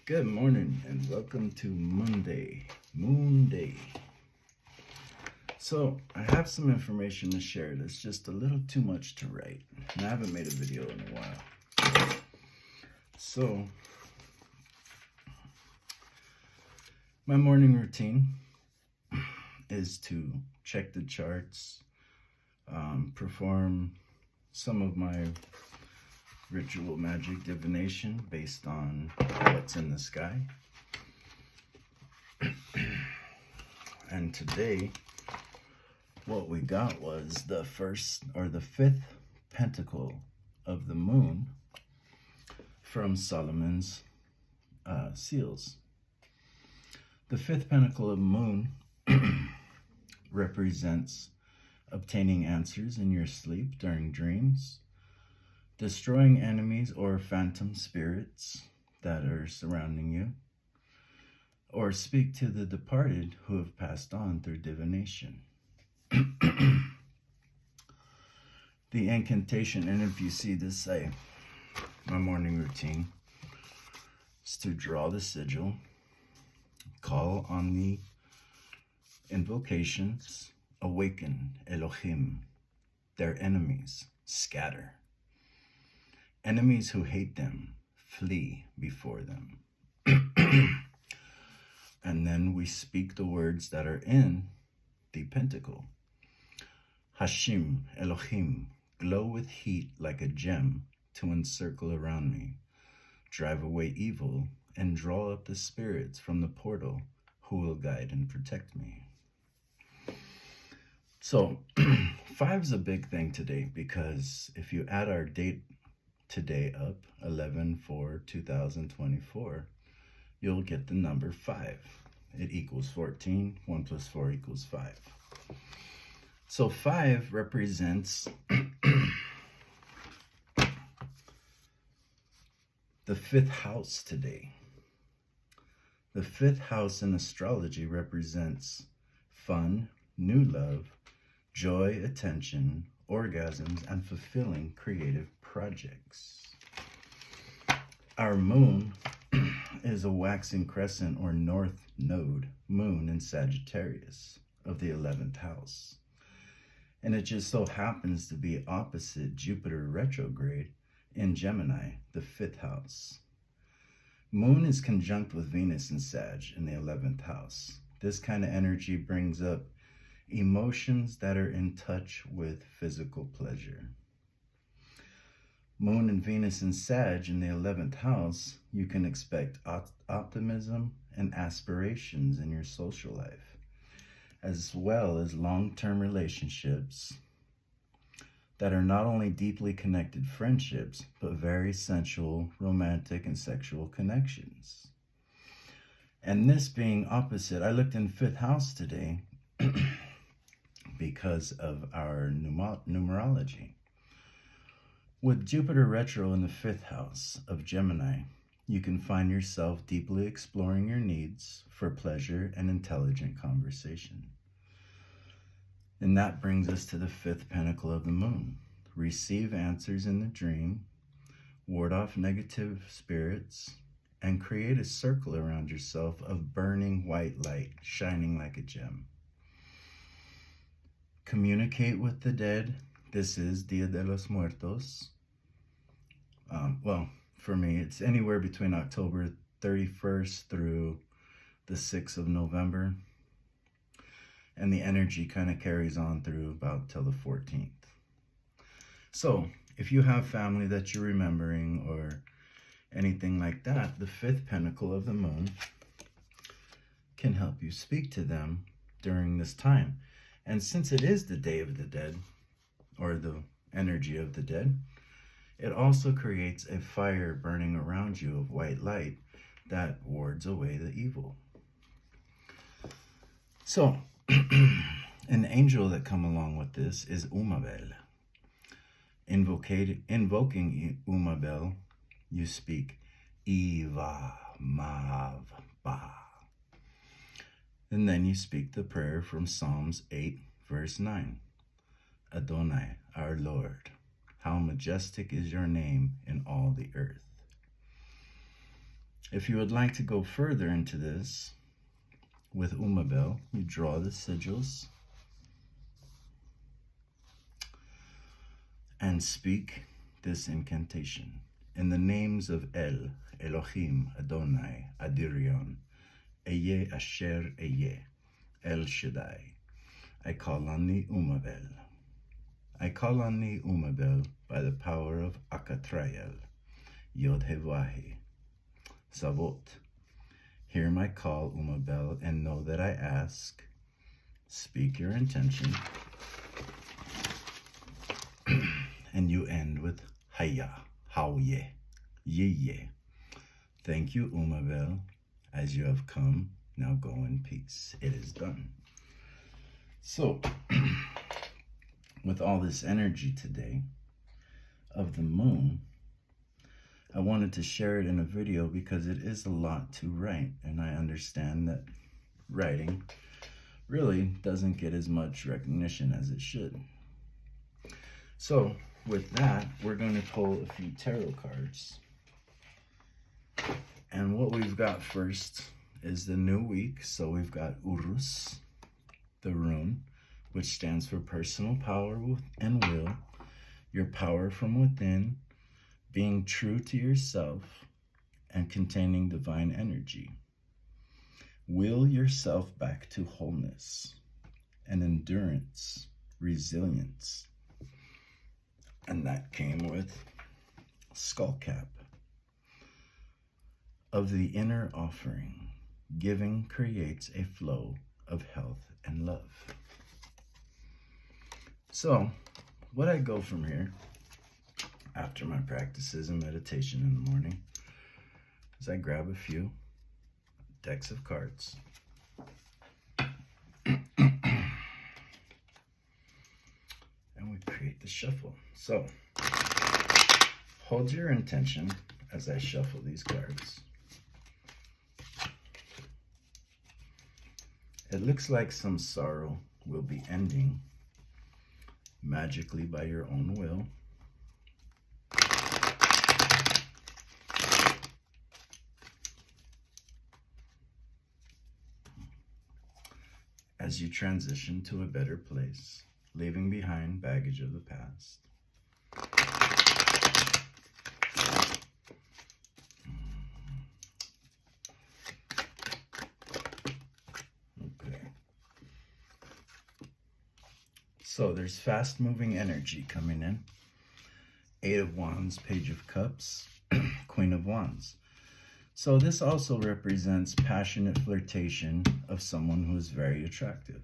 Good morning and welcome to Moonday. So, I have some information to share that's just a little too much to write, and I haven't made a video in a while. So, my morning routine is to check the charts, perform some of my ritual magic divination based on what's in the sky. And today, what we got was the fifth pentacle of the moon from Solomon's seals. The fifth pentacle of the moon represents obtaining answers in your sleep during dreams, destroying enemies or phantom spirits that are surrounding you, or speak to the departed who have passed on through divination. The incantation, and if you see this, my morning routine is to draw the sigil, call on the invocations, awaken Elohim, their enemies, scatter. Enemies who hate them, flee before them. And then we speak the words that are in the pentacle. Hashim, Elohim, glow with heat like a gem to encircle around me. Drive away evil and draw up the spirits from the portal who will guide and protect me. So, 5's a big thing today because if you add our date today up, 11/4/2024, you'll get the number 5. It equals 14. 1 plus 4 equals 5. So 5 represents the 5th house today. The 5th house in astrology represents fun, new love, joy, attention, orgasms, and fulfilling creative projects. Our moon is a waxing crescent or north node moon in Sagittarius of the 11th house. And it just so happens to be opposite Jupiter retrograde in Gemini, the 5th house. Moon is conjunct with Venus in Sag in the 11th house. This kind of energy brings up emotions that are in touch with physical pleasure. Moon and Venus in Sag in the 11th house, you can expect optimism and aspirations in your social life, as well as long-term relationships that are not only deeply connected friendships, but very sensual, romantic, and sexual connections. And this being opposite, I looked in 5th house today because of our numerology. With Jupiter retro in the 5th house of Gemini, you can find yourself deeply exploring your needs for pleasure and intelligent conversation. And that brings us to the 5th pentacle of the moon. Receive answers in the dream, ward off negative spirits, and create a circle around yourself of burning white light shining like a gem. Communicate with the dead. This is Dia de los Muertos. Well, for me, it's anywhere between October 31st through the 6th of November. And the energy kind of carries on through about till the 14th. So, if you have family that you're remembering or anything like that, the 5th pentacle of the moon can help you speak to them during this time. And since it is the Day of the Dead, or the energy of the dead, it also creates a fire burning around you of white light that wards away the evil. So, an angel that come along with this is Umabel. Invoking Umabel, you speak Iva Mav Ba. And then you speak the prayer from Psalms 8, verse 9. Adonai, our Lord, how majestic is your name in all the earth. If you would like to go further into this with Umabel, you draw the sigils and speak this incantation. In the names of El, Elohim, Adonai, Adirion, Eye Asher Eye, El Shaddai, I call on thee, Umabel. I call on thee, Umabel, by the power of Akatrayel, Yod Hevahe, Zavot. Hear my call, Umabel, and know that I ask. Speak your intention. And you end with Haya, Hauye, Ye. Thank you, Umabel, as you have come. Now go in peace. It is done. So, with all this energy today of the moon, I wanted to share it in a video because it is a lot to write, and I understand that writing really doesn't get as much recognition as it should. So with that, we're going to pull a few tarot cards. And what we've got first is the new week. So we've got Urus, the rune, which stands for personal power and will, your power from within, being true to yourself, and containing divine energy. Will yourself back to wholeness and endurance, resilience. And that came with Skullcap. Of the inner offering, giving creates a flow of health and love. So, what I go from here, after my practices and meditation in the morning, is I grab a few decks of cards. And we create the shuffle. So, hold your intention as I shuffle these cards. It looks like some sorrow will be ending magically by your own will. As you transition to a better place, leaving behind baggage of the past. Okay. So there's fast-moving energy coming in. 8 of Wands, Page of Cups, Queen of Wands. So this also represents passionate flirtation of someone who is very attractive.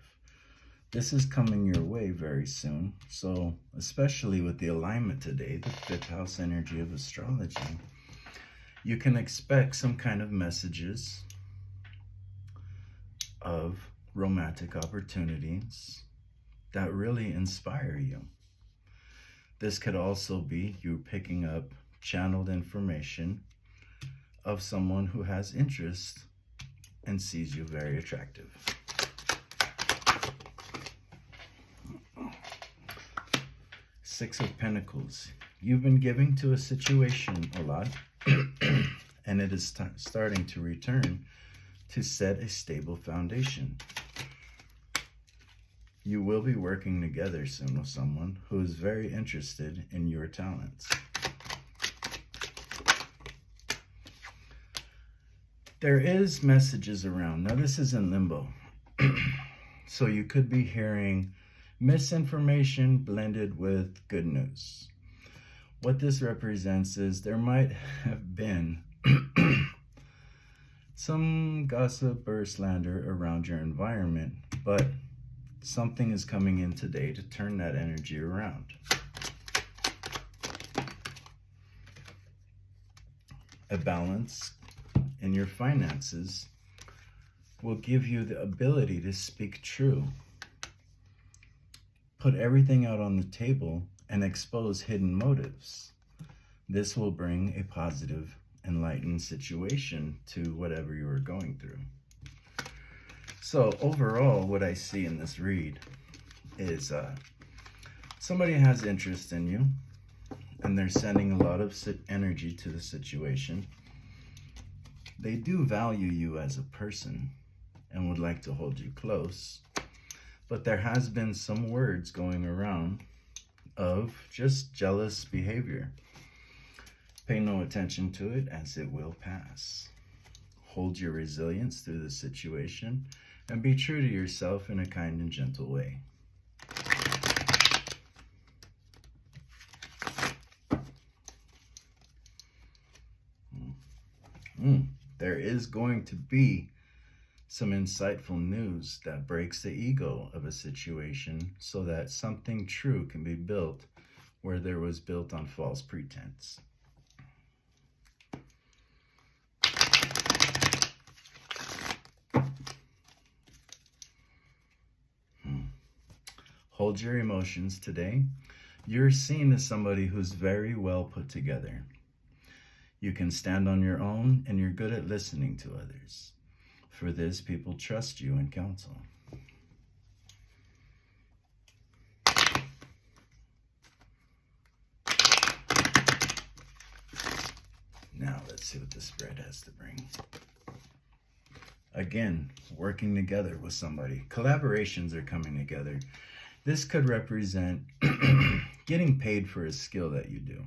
This is coming your way very soon. So especially with the alignment today, the 5th house energy of astrology, you can expect some kind of messages of romantic opportunities that really inspire you. This could also be you picking up channeled information of someone who has interest and sees you very attractive. Six of Pentacles. You've been giving to a situation a lot, and it is starting to return to set a stable foundation. You will be working together soon with someone who is very interested in your talents. There is messages around. Now this is in limbo. So you could be hearing misinformation blended with good news. What this represents is there might have been some gossip or slander around your environment, but something is coming in today to turn that energy around. A balance in your finances will give you the ability to speak true. Put everything out on the table and expose hidden motives. This will bring a positive, enlightened situation to whatever you are going through. So overall, what I see in this read is somebody has interest in you, and they're sending a lot of energy to the situation. They do value you as a person and would like to hold you close, but there has been some words going around of just jealous behavior. Pay no attention to it, as it will pass. Hold your resilience through the situation and be true to yourself in a kind and gentle way. There is going to be some insightful news that breaks the ego of a situation so that something true can be built where there was built on false pretense. Hold your emotions today. You're seen as somebody who's very well put together. You can stand on your own, and you're good at listening to others. For this, people trust you in counsel. Now let's see what the spread has to bring. Again, working together with somebody. Collaborations are coming together. This could represent getting paid for a skill that you do.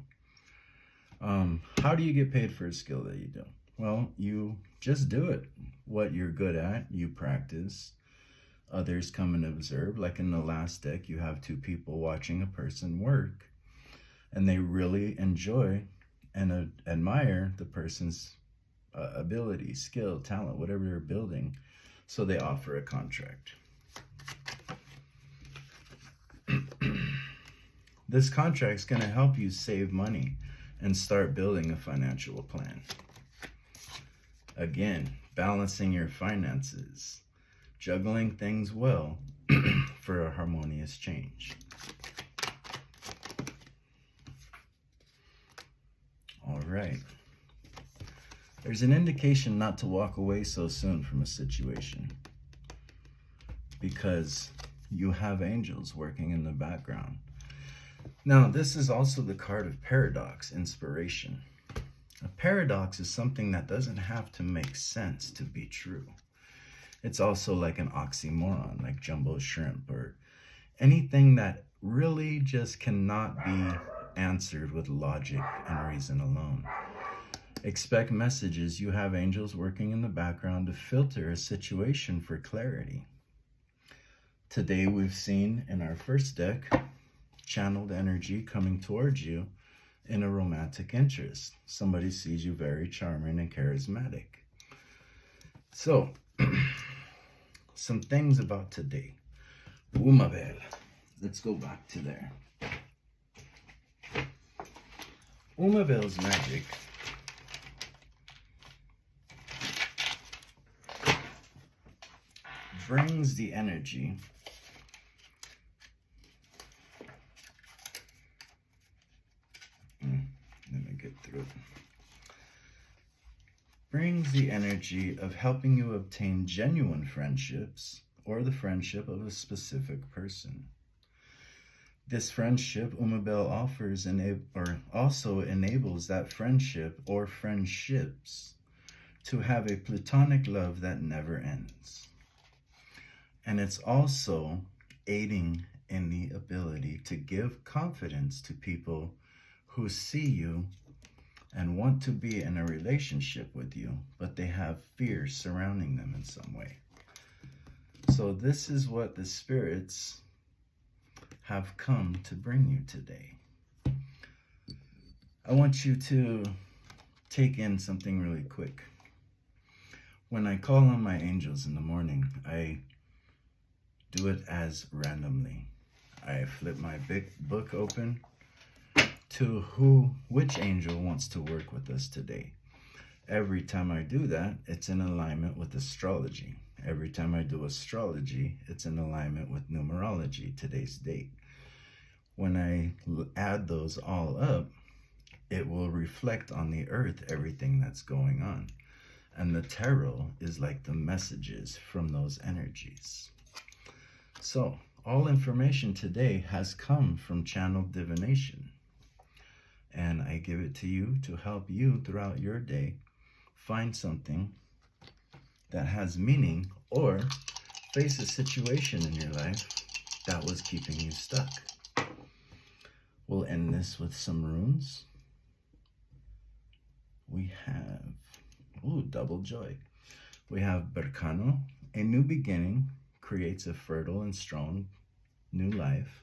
How do you get paid for a skill that you do? Well, you just do it. What you're good at, you practice. Others come and observe. Like in the last deck, you have two people watching a person work, and they really enjoy and admire the person's ability, skill, talent, whatever they're building. So they offer a contract. This contract is going to help you save money and start building a financial plan. Again, balancing your finances, juggling things well for a harmonious change. All right. There's an indication not to walk away so soon from a situation because you have angels working in the background. Now, this is also the card of paradox, inspiration. A paradox is something that doesn't have to make sense to be true. It's also like an oxymoron, like jumbo shrimp, or anything that really just cannot be answered with logic and reason alone. Expect messages. You have angels working in the background to filter a situation for clarity. Today we've seen in our first deck, channeled energy coming towards you in a romantic interest. Somebody sees you very charming and charismatic. So, some things about today. Umabel. Let's go back to there. Umabel's magic brings the energy brings the energy of helping you obtain genuine friendships or the friendship of a specific person. This friendship Umabel offers also enables that friendship or friendships to have a platonic love that never ends. And it's also aiding in the ability to give confidence to people who see you and want to be in a relationship with you, but they have fear surrounding them in some way. So this is what the spirits have come to bring you today. I want you to take in something really quick. When I call on my angels in the morning, I do it as randomly. I flip my big book open to which angel wants to work with us today. Every time I do that, it's in alignment with astrology. Every time I do astrology, it's in alignment with numerology, today's date. When I add those all up, it will reflect on the earth everything that's going on. And the tarot is like the messages from those energies. So, all information today has come from channeled divination. And I give it to you to help you throughout your day find something that has meaning, or face a situation in your life that was keeping you stuck. We'll end this with some runes. We have, double joy. We have Berkano, a new beginning creates a fertile and strong new life.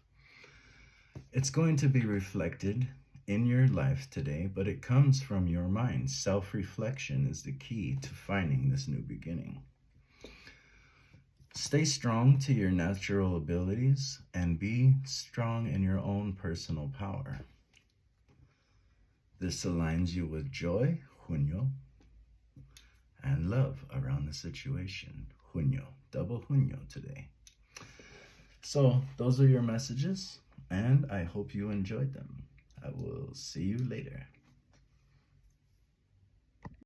It's going to be reflected in your life today, but it comes from your mind. Self-reflection is the key to finding this new beginning. Stay strong to your natural abilities and be strong in your own personal power. This aligns you with joy, junio, and love around the situation, junio, double junio today. So those are your messages, and I hope you enjoyed them. I will see you later.